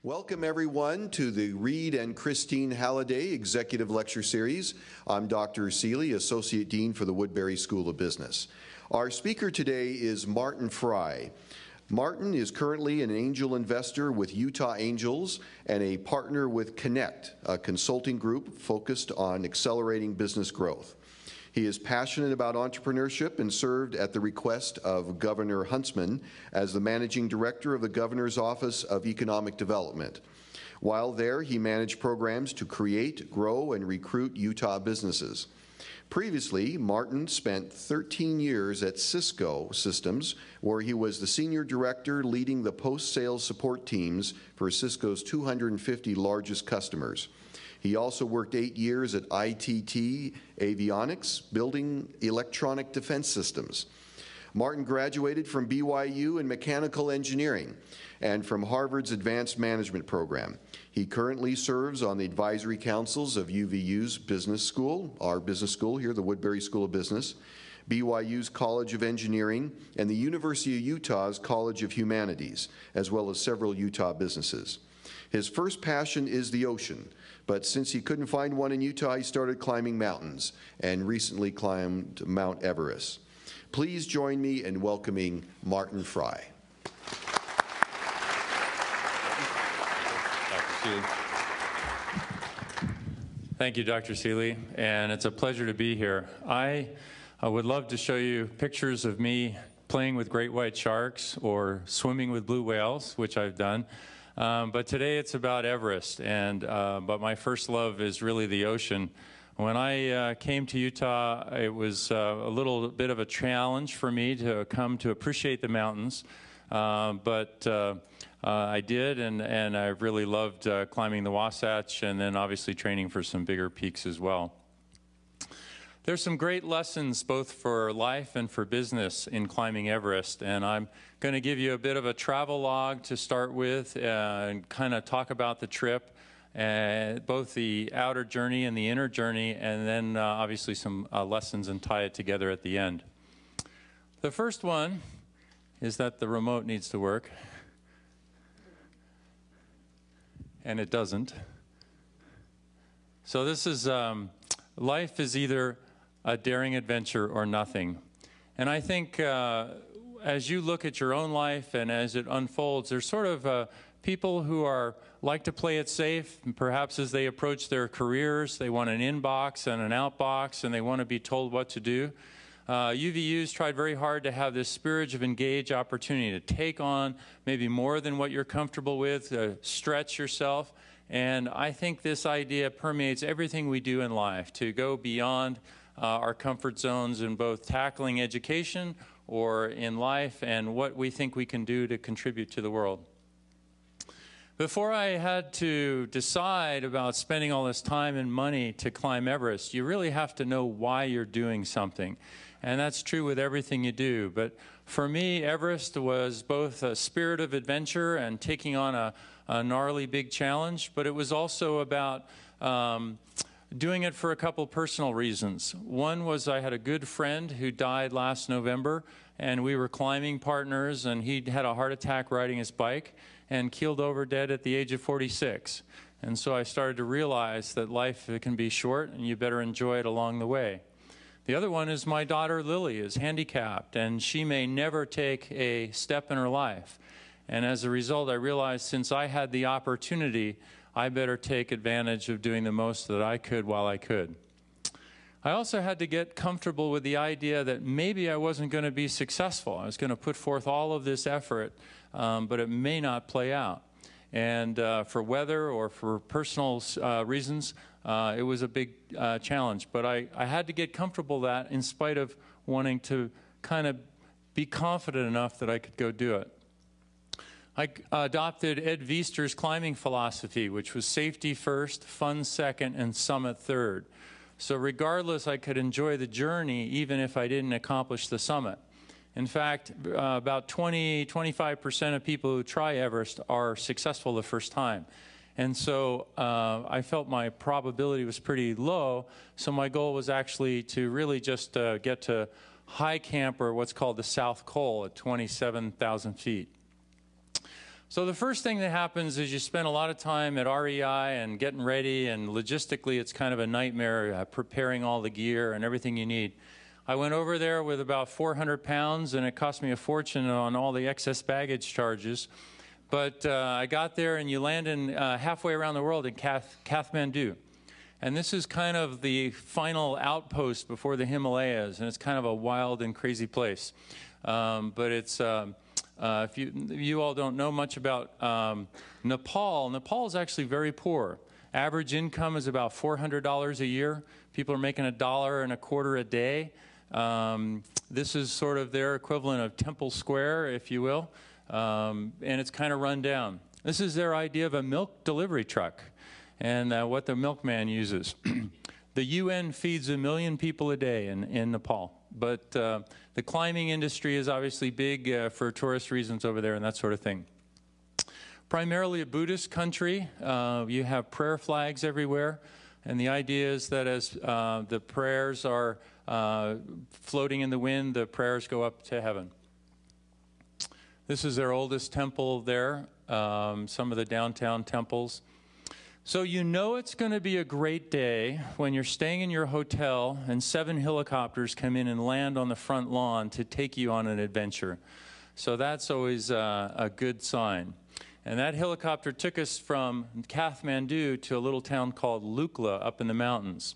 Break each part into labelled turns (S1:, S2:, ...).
S1: Welcome everyone to the Reed and Christine Halliday Executive Lecture Series. I'm Dr. Seeley, Associate Dean for the Woodbury School of Business. Our speaker today is Martin Frey. Martin is currently an angel investor with Utah Angels and a partner with Connect, a consulting group focused on accelerating business growth. He is passionate about entrepreneurship and served at the request of Governor Huntsman as the Managing Director of the Governor's Office of Economic Development. While there, he managed programs to create, grow, and recruit Utah businesses. Previously, Martin spent 13 years at Cisco Systems, where he was the Senior Director leading the post-sales support teams for Cisco's 250 largest customers. He also worked 8 years at ITT Avionics, building electronic defense systems. Martin graduated from BYU in mechanical engineering and from Harvard's Advanced Management program. He currently serves on the advisory councils of UVU's business school, our business school here, the Woodbury School of Business, BYU's College of Engineering, and the University of Utah's College of Humanities, as well as several Utah businesses. His first passion is the ocean, but since he couldn't find one in Utah, he started climbing mountains and recently climbed Mount Everest. Please join me in welcoming Martin Frey.
S2: Thank you, Dr. Seeley, and it's a pleasure to be here. I would love to show you pictures of me playing with great white sharks or swimming with blue whales, which I've done. But today it's about Everest, but my first love is really the ocean. When I came to Utah, it was a little bit of a challenge for me to come to appreciate the mountains, but I did, and I really loved climbing the Wasatch and then obviously training for some bigger peaks as well. There's some great lessons both for life and for business in climbing Everest, and I'm going to give you a bit of a travel log to start with and kind of talk about the trip, both the outer journey and the inner journey, and then obviously some lessons and tie it together at the end. The first one is that the remote needs to work, and it doesn't. So this is, life is either a daring adventure or nothing. And I think as you look at your own life and as it unfolds, there's sort of people who like to play it safe, and perhaps as they approach their careers, they want an inbox and an outbox, and they want to be told what to do. UVU's tried very hard to have this spirit of engage opportunity to take on maybe more than what you're comfortable with, to stretch yourself. And I think this idea permeates everything we do in life, to go beyond our comfort zones in both tackling education or in life and what we think we can do to contribute to the world. Before I had to decide about spending all this time and money to climb Everest, you really have to know why you're doing something. And that's true with everything you do. But for me, Everest was both a spirit of adventure and taking on a gnarly big challenge, but it was also about doing it for a couple personal reasons. One was I had a good friend who died last November, and we were climbing partners, and he had a heart attack riding his bike and keeled over dead at the age of 46. And so I started to realize that life can be short, and you better enjoy it along the way. The other one is my daughter Lily is handicapped, and she may never take a step in her life. And as a result, I realized since I had the opportunity, I better take advantage of doing the most that I could while I could. I also had to get comfortable with the idea that maybe I wasn't going to be successful. I was going to put forth all of this effort, but it may not play out. And for weather or for personal reasons, it was a big challenge. But I had to get comfortable that in spite of wanting to kind of be confident enough that I could go do it. I adopted Ed Viester's climbing philosophy, which was safety first, fun second, and summit third. So regardless, I could enjoy the journey even if I didn't accomplish the summit. In fact, about 25% of people who try Everest are successful the first time. And so I felt my probability was pretty low, so my goal was actually to really just get to high camp, or what's called the South Col at 27,000 feet. So the first thing that happens is you spend a lot of time at REI and getting ready, and logistically it's kind of a nightmare preparing all the gear and everything you need. I went over there with about 400 pounds, and it cost me a fortune on all the excess baggage charges. But I got there, and you land in halfway around the world in Kathmandu. And this is kind of the final outpost before the Himalayas, and it's kind of a wild and crazy place. But it's... if you all don't know much about Nepal is actually very poor. Average income is about $400 a year. People are making $1.25 a day. This is sort of their equivalent of Temple Square, if you will, and it's kind of run down. This is their idea of a milk delivery truck and what the milkman uses. The UN feeds 1 million people a day in Nepal. But the climbing industry is obviously big for tourist reasons over there and that sort of thing. Primarily a Buddhist country. You have prayer flags everywhere. And the idea is that as the prayers are floating in the wind, the prayers go up to heaven. This is their oldest temple there, some of the downtown temples. So you know it's going to be a great day when you're staying in your hotel and 7 helicopters come in and land on the front lawn to take you on an adventure. So that's always a good sign. And that helicopter took us from Kathmandu to a little town called Lukla up in the mountains.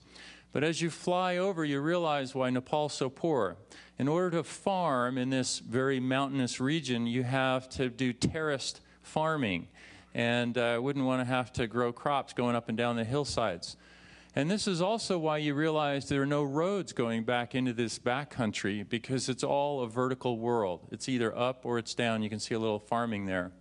S2: But as you fly over, you realize why Nepal's so poor. In order to farm in this very mountainous region, you have to do terraced farming. And wouldn't want to have to grow crops going up and down the hillsides. And this is also why you realize there are no roads going back into this backcountry, because it's all a vertical world. It's either up or it's down. You can see a little farming there.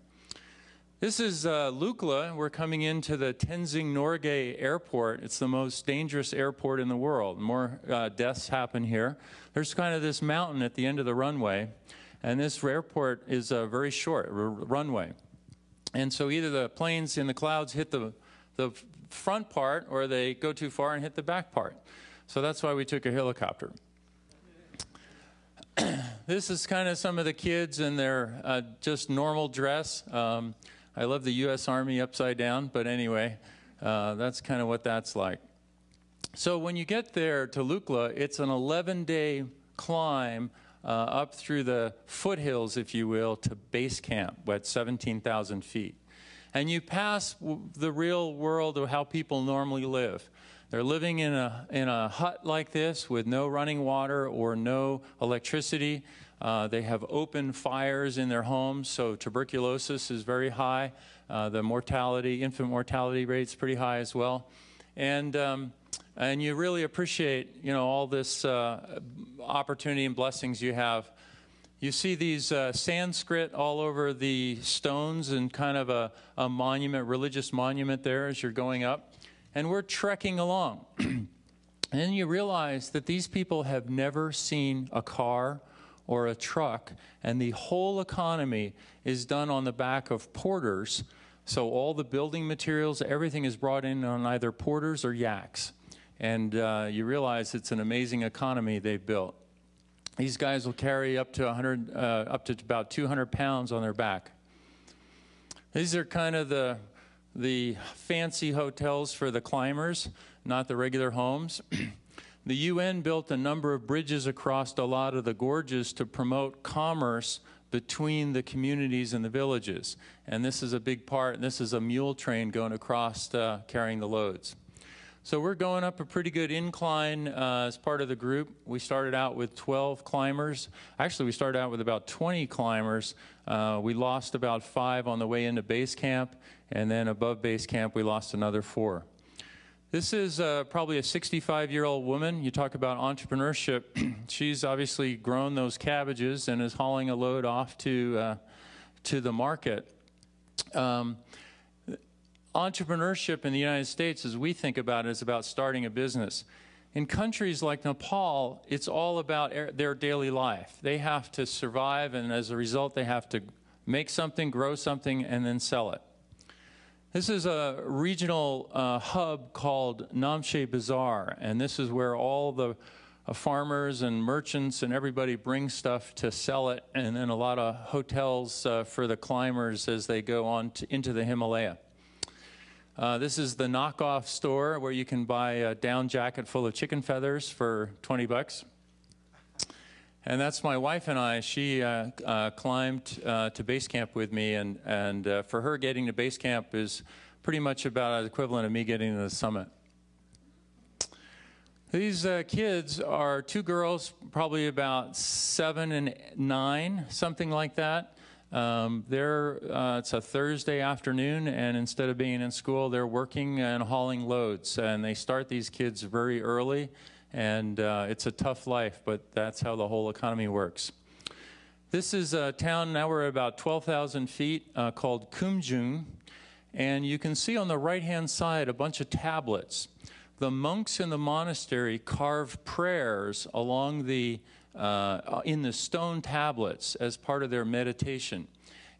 S2: This is Lukla. We're coming into the Tenzing Norgay airport. It's the most dangerous airport in the world. More deaths happen here. There's kind of this mountain at the end of the runway, and this airport is very short, runway. And so either the planes in the clouds hit the front part, or they go too far and hit the back part. So that's why we took a helicopter. This is kind of some of the kids in their just normal dress. I love the U.S. Army upside down, but anyway, that's kind of what that's like. So when you get there to Lukla, it's an 11-day climb up through the foothills, if you will, to base camp at 17,000 feet. And you pass the real world of how people normally live. They're living in a hut like this with no running water or no electricity. They have open fires in their homes, so tuberculosis is very high. The mortality, infant mortality rate is pretty high as well. And you really appreciate, you know, all this opportunity and blessings you have. You see these Sanskrit all over the stones and kind of a monument, religious monument there as you're going up. And we're trekking along. And then you realize that these people have never seen a car or a truck, and the whole economy is done on the back of porters. So all the building materials, everything is brought in on either porters or yaks. And you realize it's an amazing economy they've built. These guys will carry up to about 200 pounds on their back. These are kind of the fancy hotels for the climbers, not the regular homes. The UN built a number of bridges across a lot of the gorges to promote commerce between the communities and the villages. And this is a big part. This is a mule train going across carrying the loads. So we're going up a pretty good incline as part of the group. We started out with 12 climbers. Actually, we started out with about 20 climbers. We lost about 5 on the way into base camp, and then above base camp, we lost another 4. This is probably a 65-year-old woman. You talk about entrepreneurship. She's obviously grown those cabbages and is hauling a load off to the market. Entrepreneurship in the United States, as we think about it, is about starting a business. In countries like Nepal, it's all about their daily life. They have to survive, and as a result, they have to make something, grow something, and then sell it. This is a regional hub called Namche Bazaar, and this is where all the farmers and merchants and everybody brings stuff to sell it, and then a lot of hotels for the climbers as they go on into the Himalaya. This is the knockoff store where you can buy a down jacket full of chicken feathers for 20 bucks. And that's my wife and I. She climbed to base camp with me, and for her, getting to base camp is pretty much about the equivalent of me getting to the summit. These kids are two girls, probably about 7 and 9, something like that. It's a Thursday afternoon, and instead of being in school, they're working and hauling loads. And they start these kids very early, and it's a tough life, but that's how the whole economy works. This is a town, now we're at about 12,000 feet, called Khumbu, and you can see on the right-hand side a bunch of tablets. The monks in the monastery carve prayers along the in the stone tablets as part of their meditation.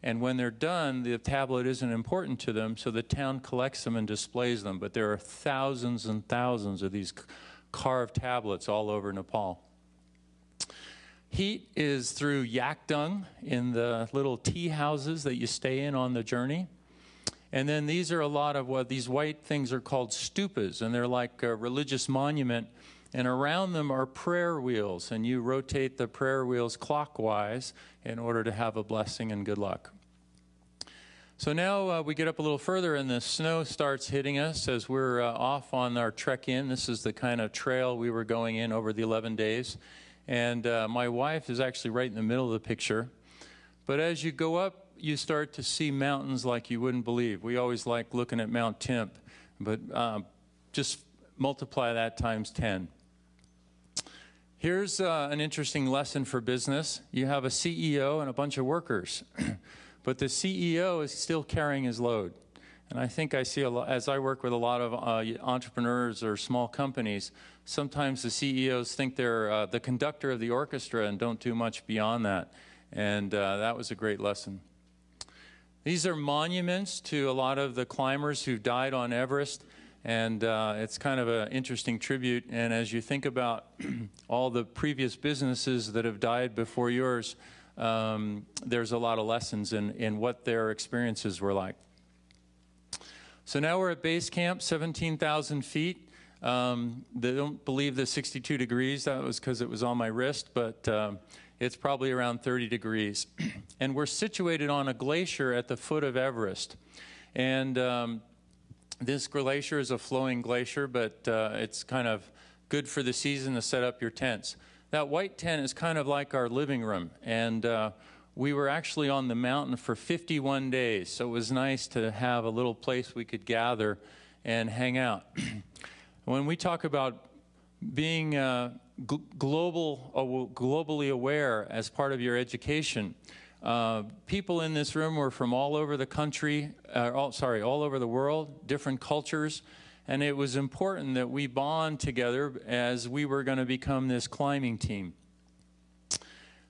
S2: And when they're done, the tablet isn't important to them, so the town collects them and displays them. But there are thousands and thousands of these carved tablets all over Nepal. Heat is through yak dung in the little tea houses that you stay in on the journey. And then these are a lot of what these white things are called stupas, and they're like a religious monument. And around them are prayer wheels, and you rotate the prayer wheels clockwise in order to have a blessing and good luck. So now we get up a little further, and the snow starts hitting us as we're off on our trek in. This is the kind of trail we were going in over the 11 days. And my wife is actually right in the middle of the picture. But as you go up, you start to see mountains like you wouldn't believe. We always like looking at Mount Temp, but just multiply that times 10. Here's an interesting lesson for business. You have a CEO and a bunch of workers, but the CEO is still carrying his load. And I think I see a lot, as I work with a lot of entrepreneurs or small companies, sometimes the CEOs think they're the conductor of the orchestra and don't do much beyond that. And that was a great lesson. These are monuments to a lot of the climbers who died on Everest, and it's kind of an interesting tribute. And as you think about all the previous businesses that have died before yours, there's a lot of lessons in what their experiences were like. So now we're at base camp, 17,000 feet. They don't believe the 62 degrees. That was because it was on my wrist, but it's probably around 30 degrees. And we're situated on a glacier at the foot of Everest. And this glacier is a flowing glacier, but it's kind of good for the season to set up your tents. That white tent is kind of like our living room. And we were actually on the mountain for 51 days. So it was nice to have a little place we could gather and hang out. When we talk about being globally aware as part of your education, people in this room were from all over the country, all over the world, different cultures, and it was important that we bond together as we were going to become this climbing team.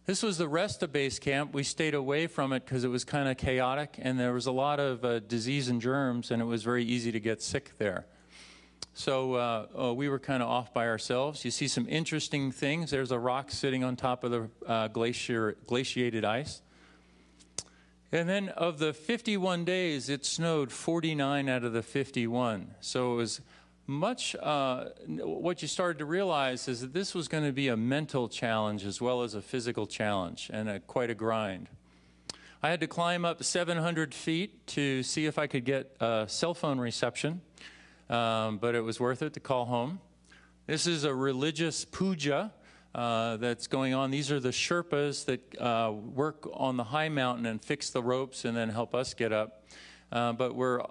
S2: This was the rest of base camp. We stayed away from it because it was kind of chaotic, and there was a lot of disease and germs, and it was very easy to get sick there. So we were kind of off by ourselves. You see some interesting things. There's a rock sitting on top of the glaciated ice. And then of the 51 days, it snowed 49 out of the 51. So it was much, what you started to realize is that this was going to be a mental challenge as well as a physical challenge, and quite a grind. I had to climb up 700 feet to see if I could get cell phone reception. But it was worth it to call home. This is a religious puja that's going on. These are the Sherpas that work on the high mountain and fix the ropes and then help us get up. But we're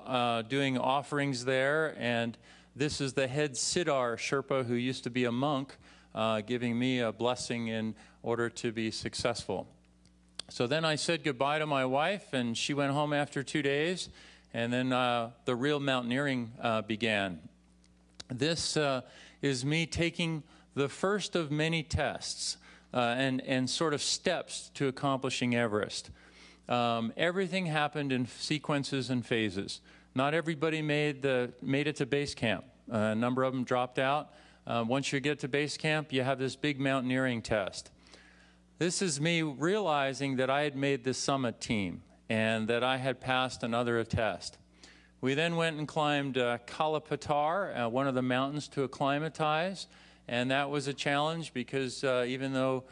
S2: doing offerings there, and this is the head Siddhar Sherpa, who used to be a monk, giving me a blessing in order to be successful. So then I said goodbye to my wife, and she went home after 2 days. And then the real mountaineering began. This is me taking the first of many tests and sort of steps to accomplishing Everest. Everything happened in sequences and phases. Not everybody made it to base camp. A number of them dropped out. Once you get to base camp, you have this big mountaineering test. This is me realizing that I had made the summit team and that I had passed another test. We then went and climbed Kalapatar, one of the mountains to acclimatize, and that was a challenge because even though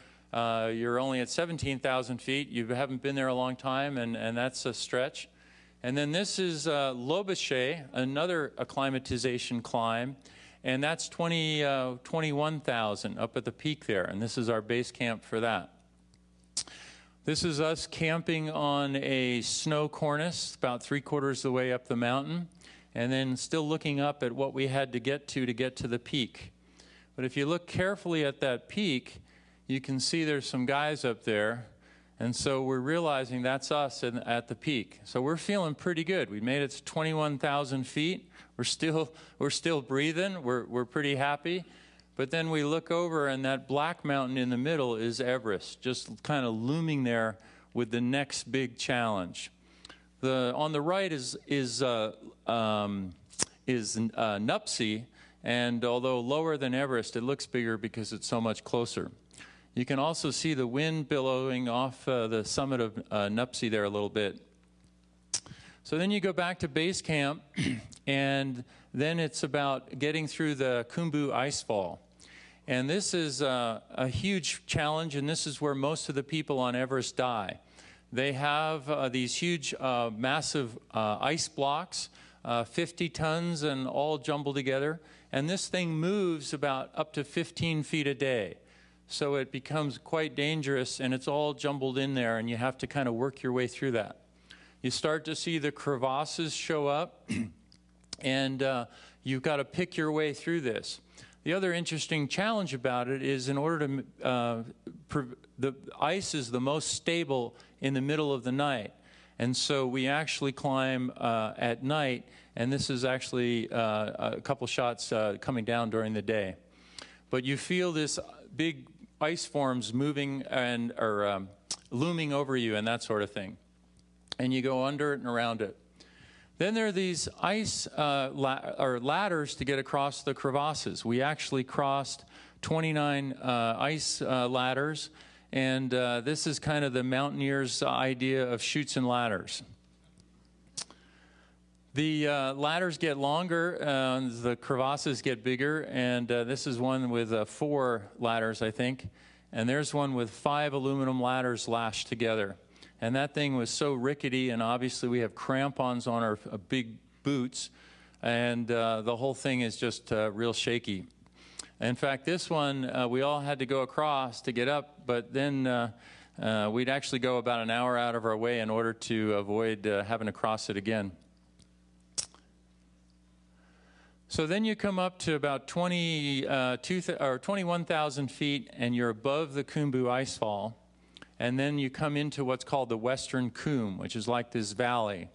S2: you're only at 17,000 feet, you haven't been there a long time, and that's a stretch. And then this is Lobuche, another acclimatization climb, and that's 21,000 up at the peak there, and this is our base camp for that. This is us camping on a snow cornice about 3/4 of the way up the mountain, and then still looking up at what we had to get to the peak. But if you look carefully at that peak, you can see there's some guys up there, and so we're realizing that's us at the peak. So we're feeling pretty good. We made it to 21,000 feet. We're still breathing. We're pretty happy. But then we look over, and that black mountain in the middle is Everest, just kind of looming there with the next big challenge. On the right is Nuptse, and although lower than Everest, it looks bigger because it's so much closer. You can also see the wind billowing off the summit of Nuptse there a little bit. So then you go back to base camp, and then it's about getting through the Khumbu Icefall. And this is a huge challenge, and this is where most of the people on Everest die. They have these huge, massive ice blocks, 50 tons and all jumbled together. And this thing moves about up to 15 feet a day. So it becomes quite dangerous, and it's all jumbled in there, and you have to kind of work your way through that. You start to see the crevasses show up, and you've got to pick your way through this. The other interesting challenge about it is in order to, the ice is the most stable in the middle of the night. And so we actually climb at night, and this is actually a couple shots coming down during the day. But you feel this big ice forms moving or looming over you and that sort of thing. And you go under it and around it. Then there are these ice ladders to get across the crevasses. We actually crossed 29 ice ladders, and this is kind of the mountaineers' idea of chutes and ladders. The ladders get longer, the crevasses get bigger, and this is one with 4 ladders, I think. And there's one with 5 aluminum ladders lashed together. And that thing was so rickety, and obviously we have crampons on our big boots, and the whole thing is just real shaky. In fact, this one, we all had to go across to get up, but then we'd actually go about an hour out of our way in order to avoid having to cross it again. So then you come up to about 21,000 feet, and you're above the Khumbu Icefall. And then you come into what's called the Westerncombe, which is like this valley.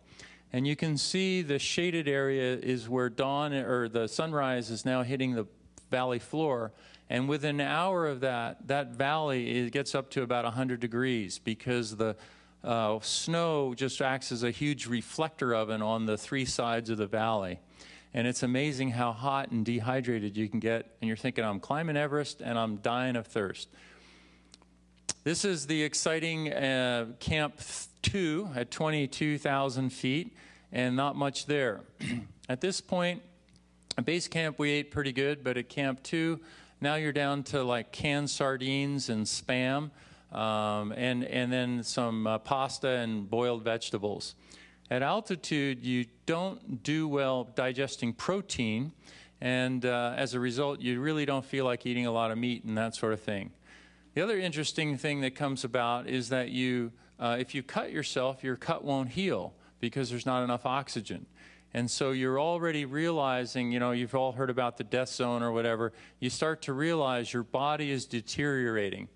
S2: And you can see the shaded area is where dawn or the sunrise is now hitting the valley floor. And within an hour of that valley, it gets up to about 100 degrees because the snow just acts as a huge reflector oven on the 3 sides of the valley. And it's amazing how hot and dehydrated you can get. And you're thinking, I'm climbing Everest and I'm dying of thirst. This is the exciting Camp 2 at 22,000 feet, and not much there. At this point, at base camp we ate pretty good, but at Camp 2, now you're down to like canned sardines and Spam, and then some pasta and boiled vegetables. At altitude, you don't do well digesting protein, and as a result, you really don't feel like eating a lot of meat and that sort of thing. The other interesting thing that comes about is that if you cut yourself, your cut won't heal because there's not enough oxygen. And so you're already realizing, you know, you've all heard about the death zone or whatever. You start to realize your body is deteriorating.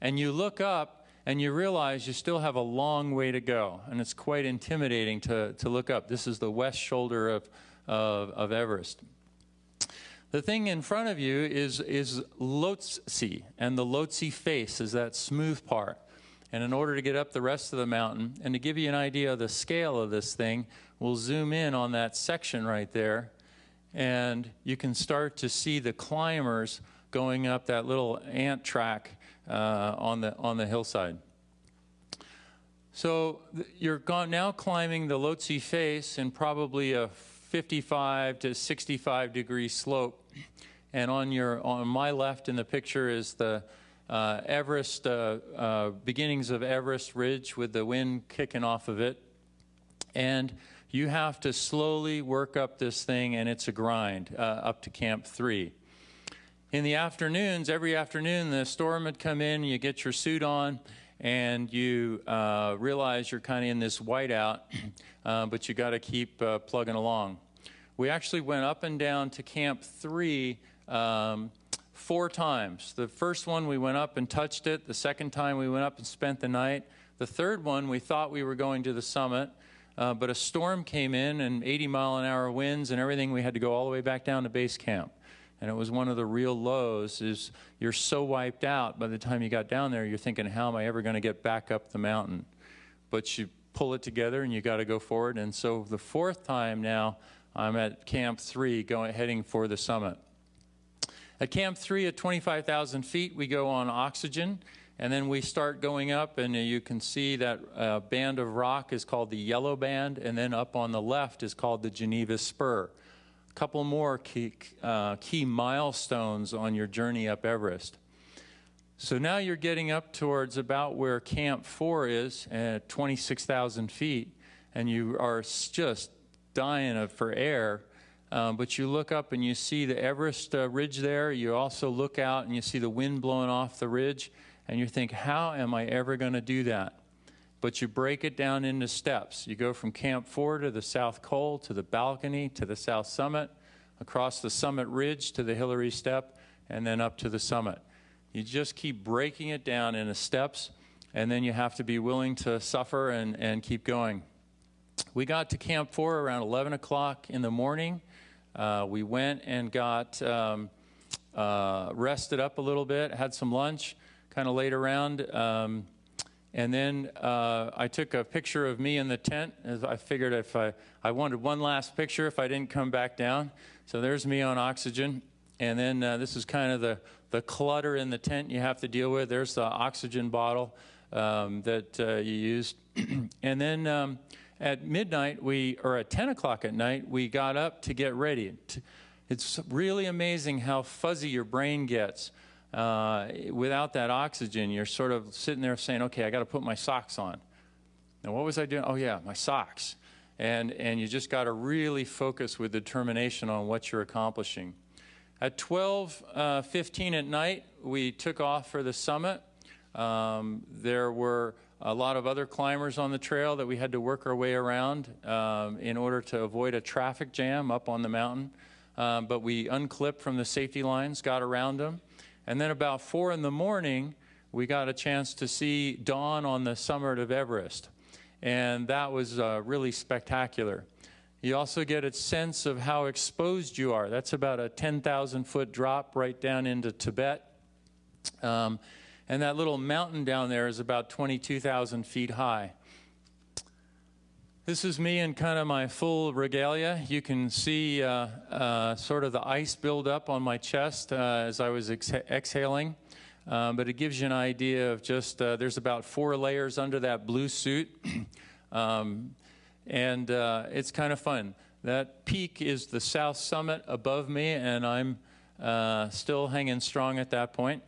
S2: And you look up and you realize you still have a long way to go. And it's quite intimidating to look up. This is the west shoulder of Everest. The thing in front of you is Lhotse, and the Lhotse face is that smooth part. And in order to get up the rest of the mountain, and to give you an idea of the scale of this thing, we'll zoom in on that section right there. and you can start to see the climbers going up that little ant track on the hillside. So you're now climbing the Lhotse face in probably a 55 to 65 degree slope, and on my left in the picture is the Everest beginnings of Everest Ridge with the wind kicking off of it, and you have to slowly work up this thing, and it's a grind up to Camp 3. In the afternoons, every afternoon, the storm would come in, you get your suit on, and you realize you're kind of in this whiteout, but you got to keep plugging along. We actually went up and down to Camp 3 4 times. The first one, we went up and touched it. The second time, we went up and spent the night. The third one, we thought we were going to the summit, but a storm came in and 80-mile-an-hour winds and everything. We had to go all the way back down to base camp. And it was one of the real lows, is you're so wiped out by the time you got down there, you're thinking, how am I ever going to get back up the mountain? But you pull it together and you got to go forward. And so the 4th time now, I'm at Camp 3 heading for the summit. At Camp 3 at 25,000 feet, we go on oxygen, and then we start going up, and you can see that band of rock is called the Yellow Band, and then up on the left is called the Geneva Spur. Couple more key milestones on your journey up Everest. So now you're getting up towards about where Camp 4 is at 26,000 feet, and you are just dying for air, but you look up and you see the Everest ridge there. You also look out and you see the wind blowing off the ridge, and you think, how am I ever going to do that? But you break it down into steps. You go from Camp 4 to the South Col, to the balcony, to the South Summit, across the summit ridge to the Hillary Step, and then up to the summit. You just keep breaking it down into steps, and then you have to be willing to suffer and keep going. We got to Camp 4 around 11 o'clock in the morning. We went and got rested up a little bit, had some lunch, kind of laid around. And then I took a picture of me in the tent, as I figured if I wanted one last picture if I didn't come back down. So there's me on oxygen. And then this is kind of the clutter in the tent you have to deal with. There's the oxygen bottle that you used. And then at midnight, or at 10 o'clock at night, we got up to get ready. It's really amazing how fuzzy your brain gets. Without that oxygen, you're sort of sitting there saying, okay, I got to put my socks on. Now, what was I doing? Oh, yeah, my socks. And you just got to really focus with determination on what you're accomplishing. At 12:15 at night, we took off for the summit. There were a lot of other climbers on the trail that we had to work our way around in order to avoid a traffic jam up on the mountain. But we unclipped from the safety lines, got around them. And then about 4 in the morning, we got a chance to see dawn on the summit of Everest. And that was really spectacular. You also get a sense of how exposed you are. That's about a 10,000-foot drop right down into Tibet. And that little mountain down there is about 22,000 feet high. This is me in kind of my full regalia. You can see sort of the ice build up on my chest as I was exhaling. But it gives you an idea of just, there's about 4 layers under that blue suit. And it's kind of fun. That peak is the South Summit above me, and I'm still hanging strong at that point.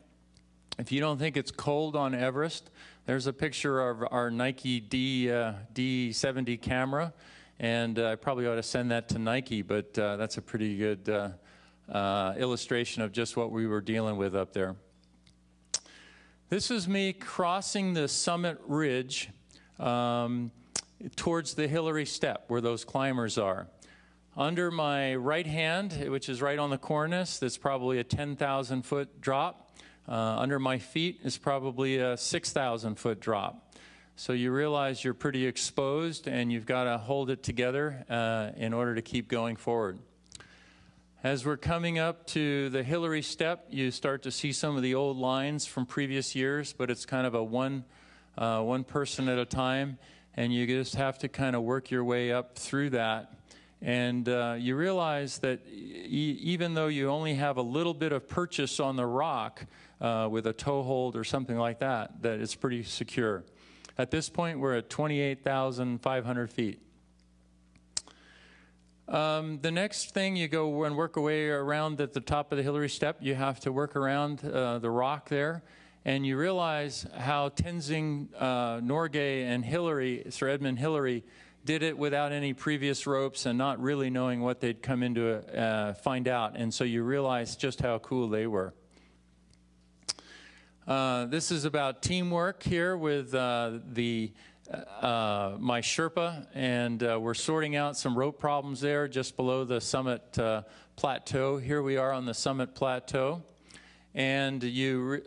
S2: If you don't think it's cold on Everest, there's a picture of our Nike D70 camera, and I probably ought to send that to Nike, but that's a pretty good illustration of just what we were dealing with up there. This is me crossing the summit ridge towards the Hillary Step, where those climbers are. Under my right hand, which is right on the cornice, that's probably a 10,000-foot drop. Under my feet is probably a 6,000-foot drop. So you realize you're pretty exposed, and you've got to hold it together in order to keep going forward. As we're coming up to the Hillary Step, you start to see some of the old lines from previous years, but it's kind of a one person at a time, and you just have to kind of work your way up through that. And you realize that even though you only have a little bit of purchase on the rock with a toehold or something like that, that it's pretty secure. At this point, we're at 28,500 feet. The next thing, you go and work away around at the top of the Hillary Step. You have to work around the rock there. And you realize how Tenzing Norgay and Hillary, Sir Edmund Hillary, did it without any previous ropes and not really knowing what they'd come into find out. And so you realize just how cool they were. This is about teamwork here with my Sherpa, and we're sorting out some rope problems there just below the summit plateau. Here we are on the summit plateau. And you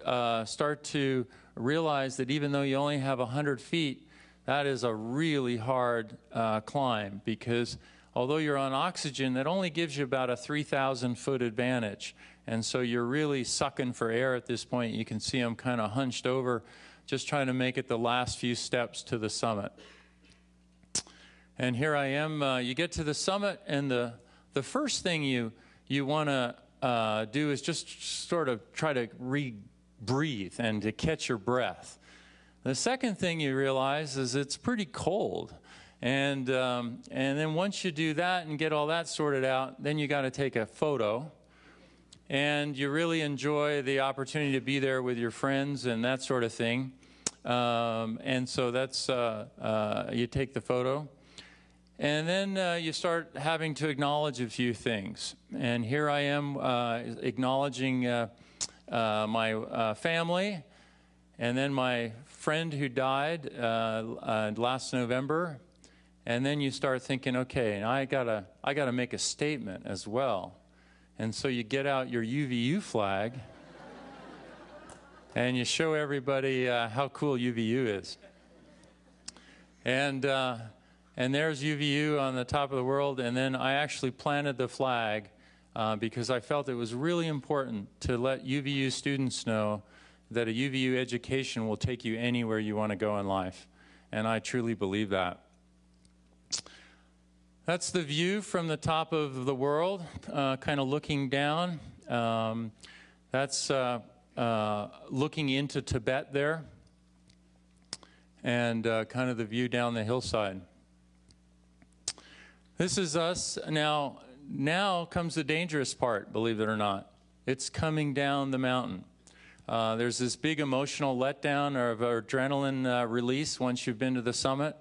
S2: start to realize that even though you only have 100 feet, that is a really hard climb, because although you're on oxygen, that only gives you about a 3,000-foot advantage. And so you're really sucking for air at this point. You can see I'm kind of hunched over, just trying to make it the last few steps to the summit. And here I am. You get to the summit, and the first thing you want to do is just sort of try to breathe and to catch your breath. The second thing you realize is it's pretty cold. And then once you do that and get all that sorted out, then you got to take a photo. And you really enjoy the opportunity to be there with your friends and that sort of thing. And so that's, you take the photo. And then you start having to acknowledge a few things. And here I am acknowledging my family, and then my friend who died last November. And then you start thinking, okay, and I gotta make a statement as well. And so you get out your UVU flag, and you show everybody how cool UVU is. And there's UVU on the top of the world, and then I actually planted the flag because I felt it was really important to let UVU students know that a UVU education will take you anywhere you want to go in life. And I truly believe that. That's the view from the top of the world, kind of looking down. That's looking into Tibet there, and kind of the view down the hillside. This is us. Now comes the dangerous part, believe it or not. It's coming down the mountain. There's this big emotional letdown or adrenaline release once you've been to the summit.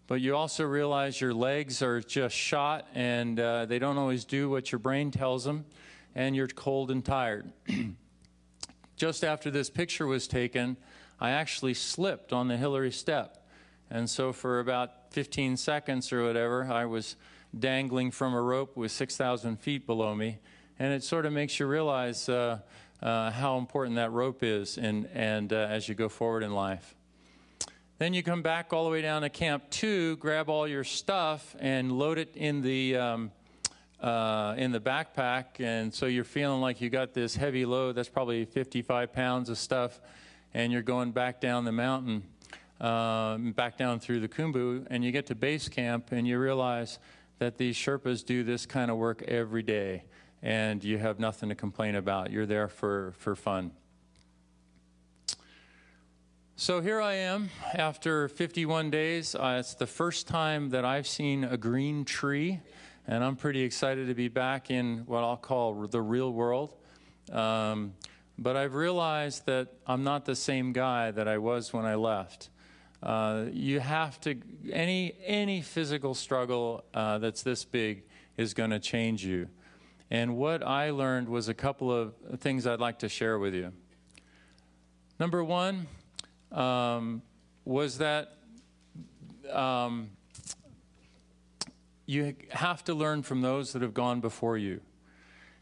S2: But you also realize your legs are just shot, and they don't always do what your brain tells them, and you're cold and tired. Just after this picture was taken, I actually slipped on the Hillary Step. And so for about 15 seconds or whatever, I was dangling from a rope with 6,000 feet below me. And it sort of makes you realize how important that rope is and as you go forward in life. Then you come back all the way down to Camp 2, grab all your stuff, and load it in the backpack. And so you're feeling like you got this heavy load. That's probably 55 pounds of stuff. And you're going back down the mountain, back down through the Khumbu. And you get to base camp, and you realize that these Sherpas do this kind of work every day. And you have nothing to complain about. You're there for fun. So here I am after 51 days. It's the first time that I've seen a green tree, and I'm pretty excited to be back in what I'll call the real world. But I've realized that I'm not the same guy that I was when I left. You have to, any physical struggle that's this big is going to change you. And what I learned was a couple of things I'd like to share with you. Number one, was that you have to learn from those that have gone before you.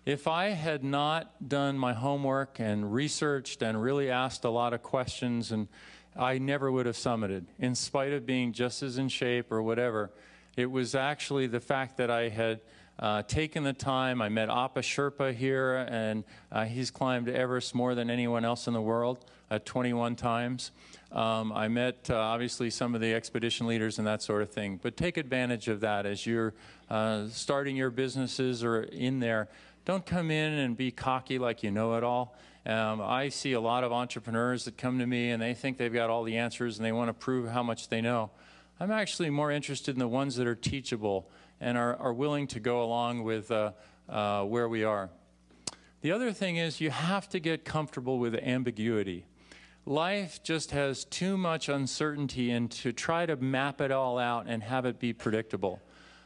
S2: If I had not done my homework and researched and really asked a lot of questions, and I never would have summited, in spite of being just as in shape or whatever. It was actually the fact that I had taken the time. I met Appa Sherpa here, and he's climbed Everest more than anyone else in the world, 21 times. I met, obviously, some of the expedition leaders and that sort of thing. But take advantage of that as you're starting your businesses or in there. Don't come in and be cocky like you know it all. I see a lot of entrepreneurs that come to me and they think they've got all the answers and they want to prove how much they know. I'm actually more interested in the ones that are teachable and are willing to go along with where we are. The other thing is you have to get comfortable with ambiguity. Life just has too much uncertainty, and to try to map it all out and have it be predictable.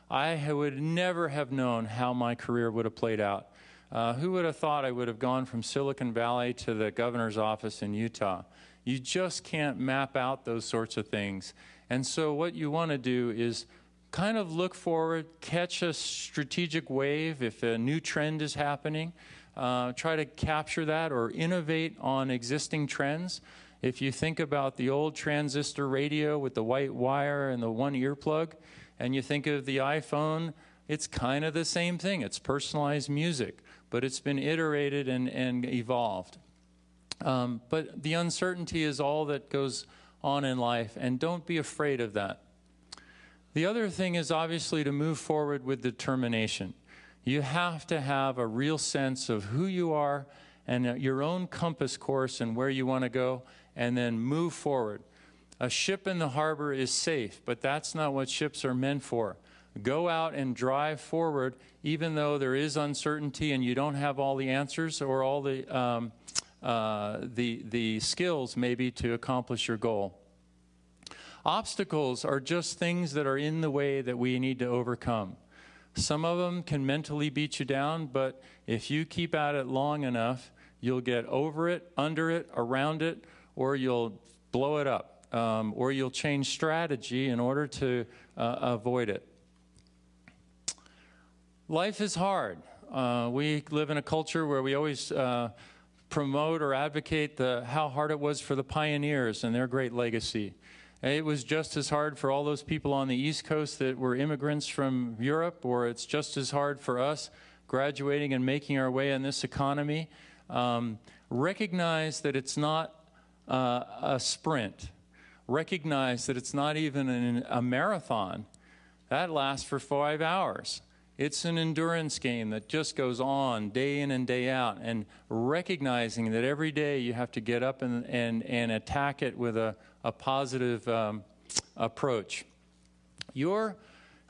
S2: I would never have known how my career would have played out. Who would have thought I would have gone from Silicon Valley to the governor's office in Utah? You just can't map out those sorts of things. And so what you want to do is kind of look forward, catch a strategic wave if a new trend is happening, try to capture that or innovate on existing trends. If you think about the old transistor radio with the white wire and the one earplug, and you think of the iPhone, it's kind of the same thing. It's personalized music, but it's been iterated and evolved. But the uncertainty is all that goes on in life, and don't be afraid of that. The other thing is obviously to move forward with determination. You have to have a real sense of who you are and your own compass course and where you want to go, and then move forward. A ship in the harbor is safe, but that's not what ships are meant for. Go out and drive forward, even though there is uncertainty and you don't have all the answers or all the skills maybe to accomplish your goal. Obstacles are just things that are in the way that we need to overcome. Some of them can mentally beat you down, but if you keep at it long enough, you'll get over it, under it, around it, or you'll blow it up, or you'll change strategy in order to avoid it. Life is hard. We live in a culture where we always promote or advocate how hard it was for the pioneers and their great legacy. It was just as hard for all those people on the East Coast that were immigrants from Europe, or it's just as hard for us graduating and making our way in this economy. Recognize that it's not a sprint. Recognize that it's not even a marathon. That lasts for 5 hours. It's an endurance game that just goes on day in and day out, and recognizing that every day you have to get up and attack it with a positive approach.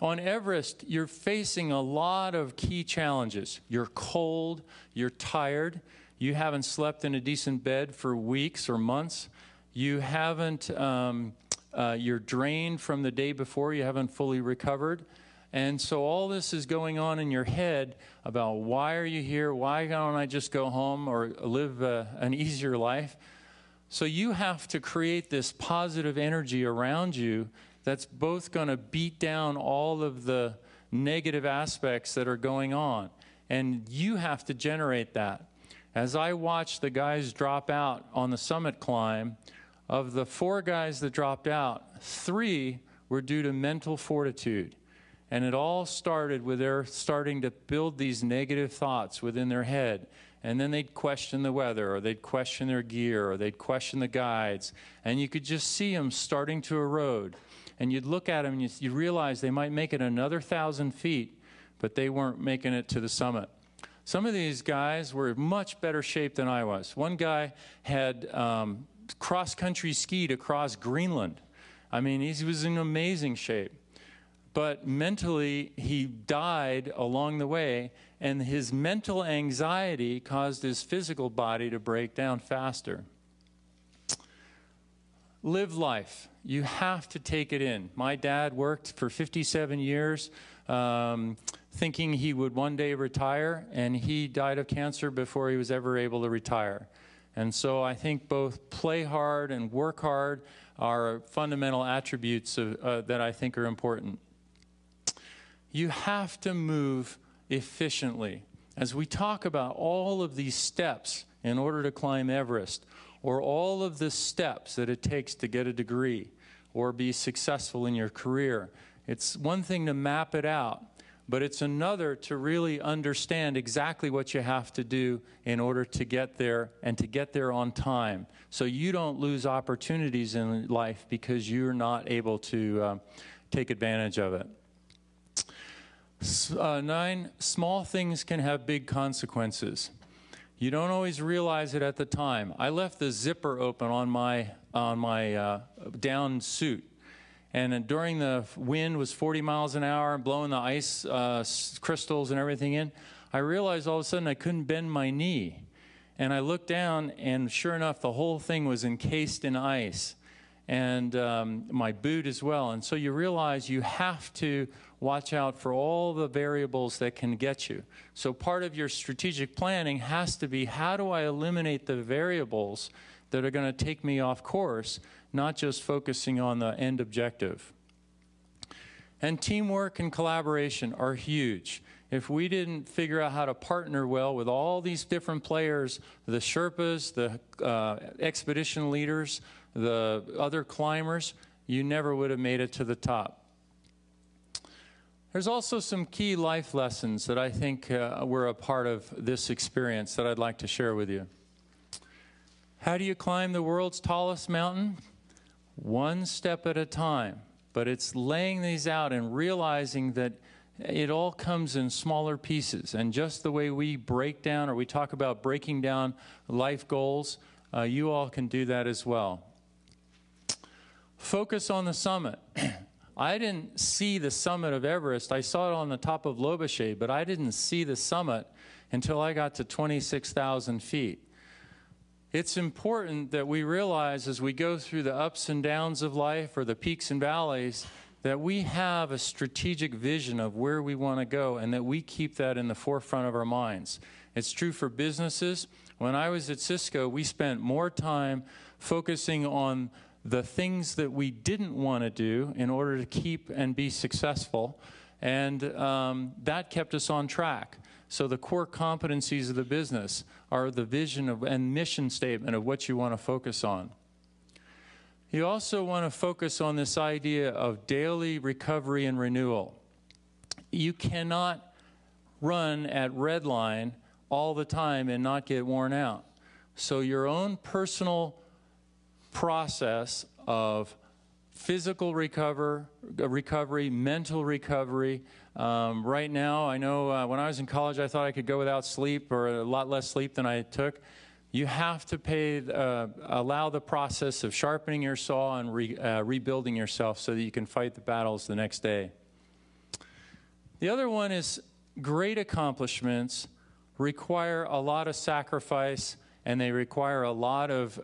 S2: On Everest, you're facing a lot of key challenges. You're cold, you're tired, you haven't slept in a decent bed for weeks or months, you haven't, you're drained from the day before, you haven't fully recovered. And so all this is going on in your head about why are you here, why don't I just go home or live an easier life? So you have to create this positive energy around you that's both going to beat down all of the negative aspects that are going on. And you have to generate that. As I watched the guys drop out on the summit climb, of the 4 guys that dropped out, 3 were due to mental fortitude. And it all started with their starting to build these negative thoughts within their head. And then they'd question the weather, or they'd question their gear, or they'd question the guides. And you could just see them starting to erode. And you'd look at them and you'd realize they might make it another 1,000 feet, but they weren't making it to the summit. Some of these guys were in much better shape than I was. One guy had cross-country skied across Greenland. I mean, he was in amazing shape. But mentally, he died along the way, and his mental anxiety caused his physical body to break down faster. Live life. You have to take it in. My dad worked for 57 years thinking he would one day retire, and he died of cancer before he was ever able to retire. And so I think both play hard and work hard are fundamental attributes that I think are important. You have to move efficiently. As we talk about all of these steps in order to climb Everest, or all of the steps that it takes to get a degree or be successful in your career, it's one thing to map it out, but it's another to really understand exactly what you have to do in order to get there, and to get there on time, so you don't lose opportunities in life because you're not able to take advantage of it. 9, small things can have big consequences. You don't always realize it at the time. I left the zipper open on my down suit, and during the wind was 40 miles an hour, blowing the ice crystals and everything in, I realized all of a sudden I couldn't bend my knee. And I looked down, and sure enough, the whole thing was encased in ice, and my boot as well. And so you realize you have to watch out for all the variables that can get you. So part of your strategic planning has to be, how do I eliminate the variables that are going to take me off course, not just focusing on the end objective. And teamwork and collaboration are huge. If we didn't figure out how to partner well with all these different players, the Sherpas, the expedition leaders, the other climbers, you never would have made it to the top. There's also some key life lessons that I think were a part of this experience that I'd like to share with you. How do you climb the world's tallest mountain? One step at a time. But it's laying these out and realizing that it all comes in smaller pieces. And just the way we break down, or we talk about breaking down life goals, you all can do that as well. Focus on the summit. I didn't see the summit of Everest. I saw it on the top of Lobuche, but I didn't see the summit until I got to 26,000 feet. It's important that we realize as we go through the ups and downs of life, or the peaks and valleys, that we have a strategic vision of where we want to go, and that we keep that in the forefront of our minds. It's true for businesses. When I was at Cisco, we spent more time focusing on the things that we didn't want to do in order to keep and be successful, and that kept us on track. So the core competencies of the business are the vision of, and mission statement of what you want to focus on. You also want to focus on this idea of daily recovery and renewal. You cannot run at red line all the time and not get worn out. So your own personal process of physical recovery, mental recovery. Right now, I know when I was in college, I thought I could go without sleep, or a lot less sleep than I took. You have to allow the process of sharpening your saw and rebuilding yourself so that you can fight the battles the next day. The other one is great accomplishments require a lot of sacrifice, and they require a lot of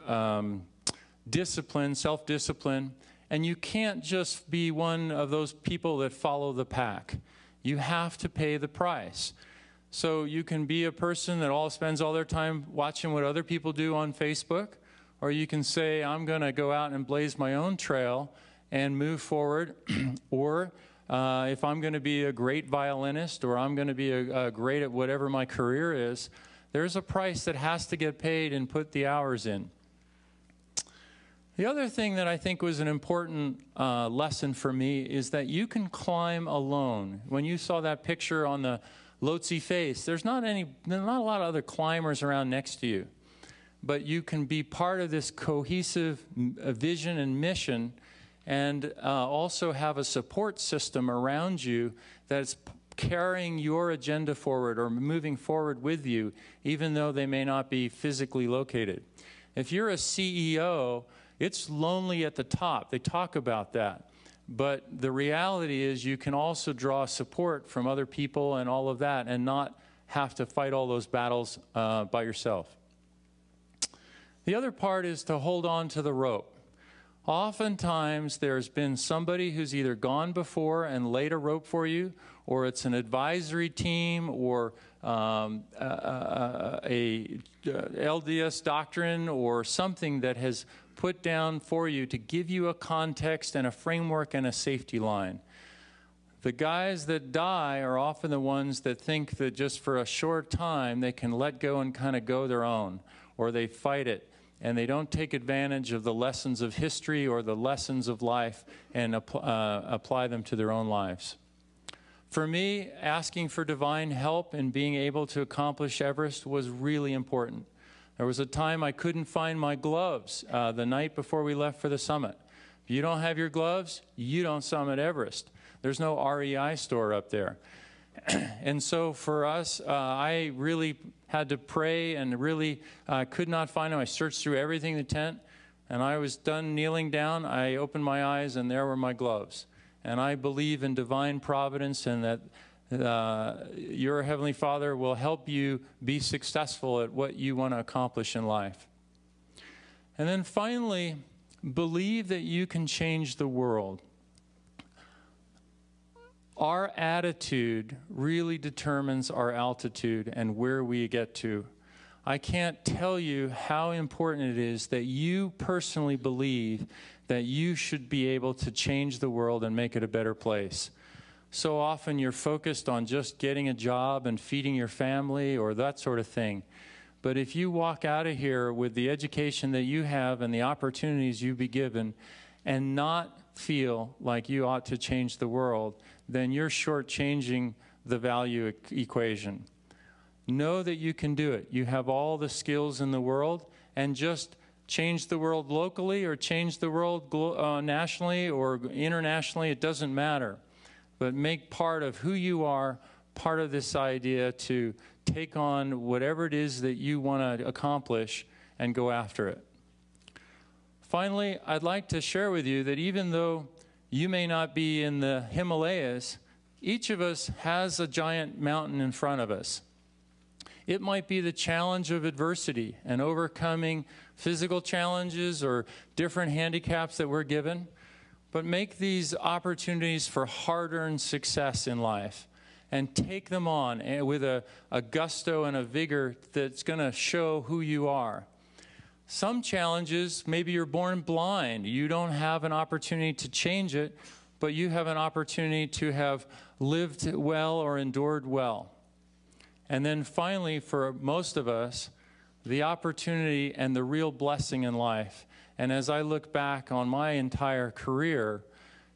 S2: discipline, self-discipline, and you can't just be one of those people that follow the pack. You have to pay the price. So you can be a person that spends all their time watching what other people do on Facebook, or you can say, I'm going to go out and blaze my own trail and move forward, or if I'm going to be a great violinist, or I'm going to be great at whatever my career is, there's a price that has to get paid and put the hours in. The other thing that I think was an important lesson for me is that you can climb alone. When you saw that picture on the Lhotse face, there's not a lot of other climbers around next to you. But you can be part of this cohesive vision and mission, and also have a support system around you that's carrying your agenda forward or moving forward with you, even though they may not be physically located. If you're a CEO, it's lonely at the top. They talk about that. But the reality is you can also draw support from other people and all of that, and not have to fight all those battles by yourself. The other part is to hold on to the rope. Oftentimes there's been somebody who's either gone before and laid a rope for you, or it's an advisory team, or a LDS doctrine, or something that has put down for you to give you a context and a framework and a safety line. The guys that die are often the ones that think that just for a short time they can let go and kind of go their own, or they fight it, and they don't take advantage of the lessons of history or the lessons of life and apply them to their own lives. For me, asking for divine help and being able to accomplish Everest was really important. There was a time I couldn't find my gloves the night before we left for the summit. If you don't have your gloves, you don't summit Everest. There's no REI store up there. And so for us, I really had to pray and really could not find them. I searched through everything in the tent, and I was done kneeling down. I opened my eyes, and there were my gloves. And I believe in divine providence and that your Heavenly Father will help you be successful at what you want to accomplish in life. And then finally, believe that you can change the world. Our attitude really determines our altitude and where we get to. I can't tell you how important it is that you personally believe that you should be able to change the world and make it a better place. So often you're focused on just getting a job and feeding your family or that sort of thing. But if you walk out of here with the education that you have and the opportunities you be given and not feel like you ought to change the world, then you're shortchanging the value equation. Know that you can do it. You have all the skills in the world, and just change the world locally or change the world nationally or internationally, it doesn't matter. But make part of who you are, part of this idea to take on whatever it is that you want to accomplish and go after it. Finally, I'd like to share with you that even though you may not be in the Himalayas, each of us has a giant mountain in front of us. It might be the challenge of adversity and overcoming physical challenges or different handicaps that we're given, but make these opportunities for hard-earned success in life and take them on with a gusto and a vigor that's going to show who you are. Some challenges, maybe you're born blind. You don't have an opportunity to change it, but you have an opportunity to have lived well or endured well. And then finally, for most of us, the opportunity and the real blessing in life. And as I look back on my entire career,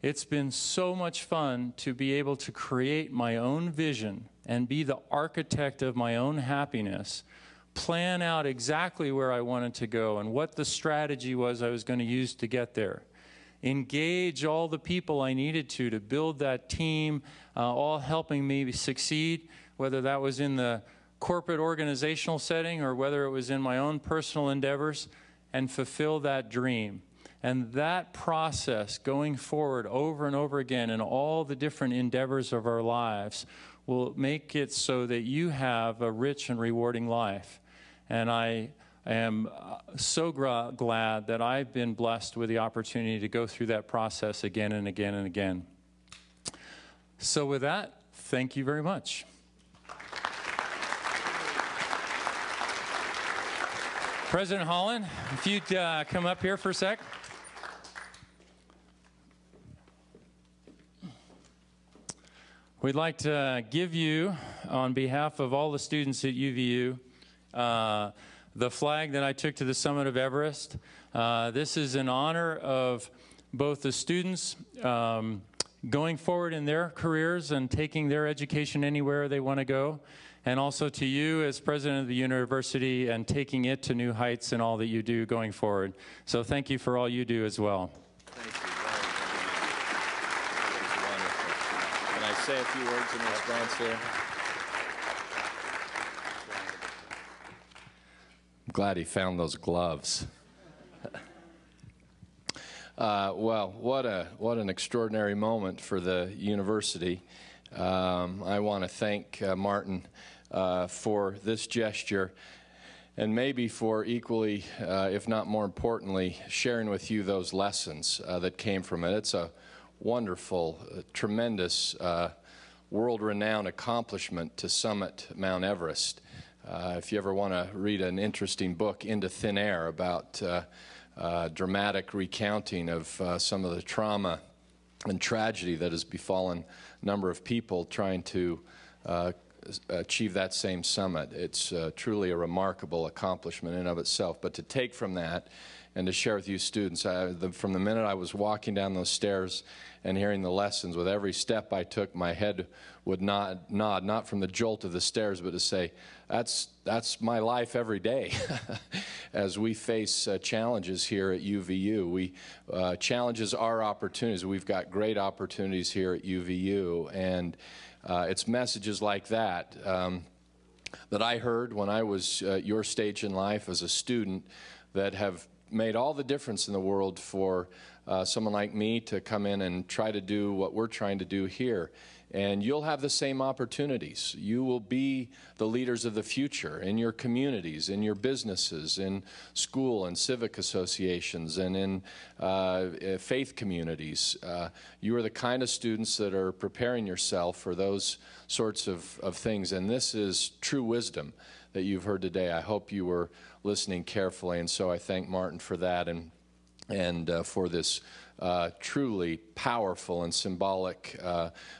S2: it's been so much fun to be able to create my own vision and be the architect of my own happiness, plan out exactly where I wanted to go and what the strategy was I was going to use to get there. Engage all the people I needed to build that team, all helping me succeed, whether that was in the corporate organizational setting or whether it was in my own personal endeavors, and fulfill that dream. And that process going forward over and over again in all the different endeavors of our lives will make it so that you have a rich and rewarding life. And I am so glad that I've been blessed with the opportunity to go through that process again and again and again. So with that, thank you very much. President Holland, if you'd come up here for a sec. We'd like to give you, on behalf of all the students at UVU, the flag that I took to the summit of Everest. This is in honor of both the students going forward in their careers and taking their education anywhere they want to go, and also to you as president of the university and taking it to new heights in all that you do going forward. So thank you for all you do as well.
S3: Thank you. That was wonderful. Can I say a few words in response here? I'm glad he found those gloves. Well, what an extraordinary moment for the university. I want to thank Martin for this gesture, and maybe for equally, if not more importantly, sharing with you those lessons that came from it. It's a wonderful, tremendous, world-renowned accomplishment to summit Mount Everest. If you ever want to read an interesting book, Into Thin Air, about dramatic recounting of some of the trauma and tragedy that has befallen a number of people trying to achieve that same summit. It's truly a remarkable accomplishment in and of itself. But to take from that and to share with you students, from the minute I was walking down those stairs and hearing the lessons, with every step I took, my head would nod, not from the jolt of the stairs, but to say, that's my life every day. As we face challenges here at UVU, challenges are opportunities. We've got great opportunities here at UVU, and it's messages like that that I heard when I was at your stage in life as a student that have made all the difference in the world for someone like me to come in and try to do what we're trying to do here. And you'll have the same opportunities. You will be the leaders of the future in your communities, in your businesses, in school and civic associations, and in faith communities. You are the kind of students that are preparing yourself for those sorts of things. And this is true wisdom that you've heard today. I hope you were listening carefully, and so I thank Martin for that and for this truly powerful and symbolic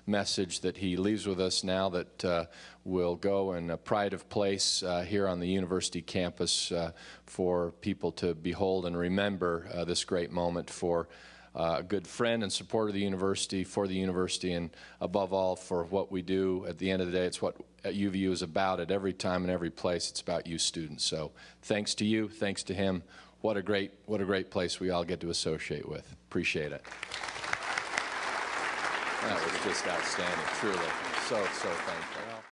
S3: message that he leaves with us now, that will go in a pride of place here on the university campus for people to behold and remember this great moment for a good friend and supporter of the university, for the university, and above all for what we do. At the end of the day, it's what UVU is about at every time and every place. It's about you students. So thanks to you, thanks to him. What a great place we all get to associate with. Appreciate it. That was just outstanding, truly. So thankful.